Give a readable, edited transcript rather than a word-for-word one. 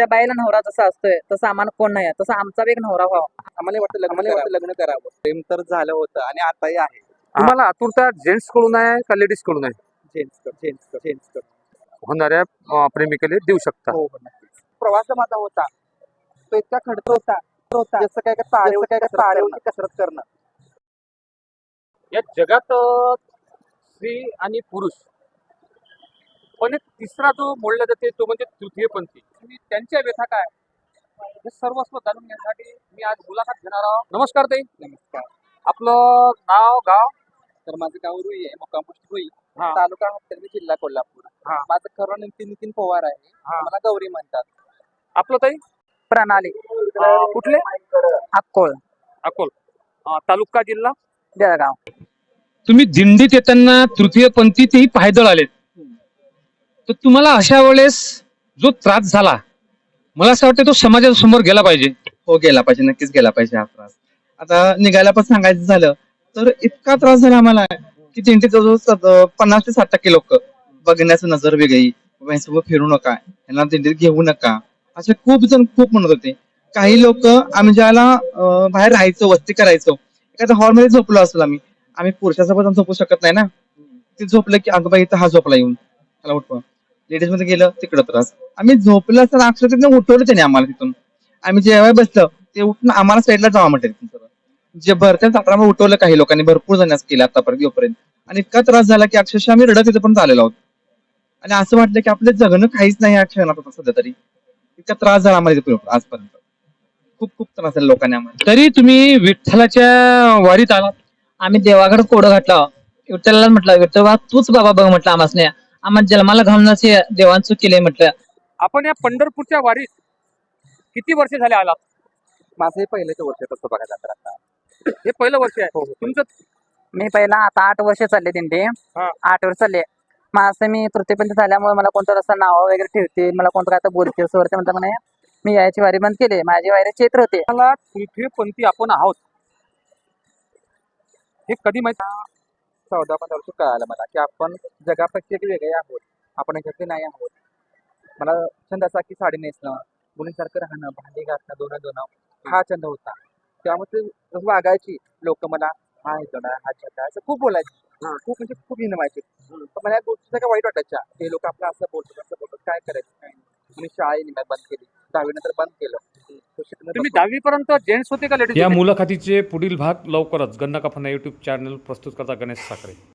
बाईला नवरा जसा असतोय तसं आम्हाला कोण नाही आहे. तसं आमचा बी एक नवरा व्हावा. आम्हाला वाटतं लग्न करावं. प्रेम तर झालं होतं आणि आताही आहे. तुम्हाला आतुरता जेंट्स कडून आहे का लेडीज कडून आहे? जेंट्स होणाऱ्या प्रेमिकेला देऊ शकता. हो हो नक्कीच. प्रवास माझा होता तो इतका खडतर होता जसं काय तारेवरती कसरत करणं. या जगात स्त्री आणि पुरुष पण एक तिसरा जो मोडला जाते तो म्हणजे तृतीयपंथी. आणि त्यांच्या व्यथा काय हे सर्वस्व जाणून घेण्यासाठी मी आज मुलाखत घेणार आहोत. नमस्कार ताई. नमस्कार. आपलं नाव गाव? तर माझं गाव रुई आहे, मुक्काम पोस्ट रुई, हा. तालुका हत्यारणी, जिल्हा कोल्हापूर. हा. माझं खरं नितीन पवार आहे. हा. मला गौरी म्हणतात. आपलं ताई प्रणाली कुठले? अक्कोळ अकोल. तालुका जिल्हा? बेळगाव. तुम्ही दिंडीत येताना तृतीयपंथी तेही पायदळ आलेत, तर तुम्हाला अशा वेळेस जो त्रास झाला, मला असं वाटतं तो समाजाच्या समोर गेला पाहिजे. हो गेला पाहिजे, नक्कीच गेला पाहिजे हा त्रास. आता निघायला पण सांगायचं झालं तर इतका त्रास झाला आम्हाला की दिंडीत जवळजवळ 50 ते 60% लोक बघण्याचं नजर वेगळी, यांच्यासोबत फिरू नका, यांना दिंडीत घेऊ नका, असे खूप जण खूप म्हणत होते. काही लोक आम्ही ज्याला बाहेर राहायचो, वस्ती करायचो, एखाद्या हॉलमध्ये झोपलो असेल, आम्ही पुरुषासोबत झोपू शकत नाही ना, ते झोपलं की अगं बाई इथं हा झोपला, येऊन त्याला उठवा. लेडीज मध्ये गेलं तिकडं त्रास. आम्ही झोपलं तर अक्षरशः उठवलं त्याने आम्हाला तिथून. आम्ही जेव्हा बसलं ते उठून आम्हाला साईडला जावा म्हटलं तिथून. जे भरत्या तात्रामध्ये उठवलं काही लोकांनी, भरपूर जण केलं आतापर्यंत येऊपर्यंत. आणि इतका त्रास झाला की अक्षरशः आम्ही रडत तिथे पण आलेलो आहोत. आणि असं वाटलं की आपलं जगणं काहीच नाही या क्षणात होतं सध्या तरी. इतका त्रास झाला आम्हाला तिथे आजपर्यंत. खूप खूप त्रास झाला लोकांनी आम्हाला. तरी तुम्ही विठ्ठलाच्या वारीत आलात. आम्ही देवाकडे कोडं घातला. विठ्ठलाला म्हटलं, विठ्ठला तूच बाबा बघ म्हटलं, आम्हाला जन्माला घालूनच देवान चूक केले म्हटलं. आपण या पंढरपूरच्या वारीत किती वर्ष झाले आलात? माझं हे पहिलेच वर्ष तसं बघायला तर आता. हे पहिलं वर्ष आहे हो, हो. तुमचं? मी पहिला आता 8 वर्ष चालले दिंडी. हा. 8 वर्ष चालले. मग असं मी तृतीयपंथी झाल्यामुळे मला कोणतं असं नाव वगैरे ठेवतील, मला कोणतं काय तर बोलतील, सोडते म्हणता म्हणे मी याची वारी बंद केली. माझी वारी चैत्र होते. मला तृतीयपंथी आपण आहोत हे कधी माहिती? 14-15 वर्ष कळालं मला की आपण जगापेक्षा वेगळे आहोत, आपण ह्याच्यातले नाही आहोत. मला छंद असा की साडी नेसणं, मुलींसारखं राहणं, भांडी घासणं, धुणं हा छंद होता. त्यामुळे जसं वागायची लोक मला हा येतो हा छंद असं खूप बोलायचे, खूप म्हणजे खूप हिनवायचे. पण मला या गोष्टी काय वाईट वाटायच्या, हे लोक आपलं असं बोलतात काय करायचं काय नाही. मी शाळा बंद केली, 10वी नंतर बंद केलं. तुम्ही 10वी पर्यंत जेंट्स होते का लेडीज? या मुलाखतीचे पुढील भाग लवकरच गन्ना काफना यूट्यूब चॅनल प्रस्तुत करता गणेश साखरे.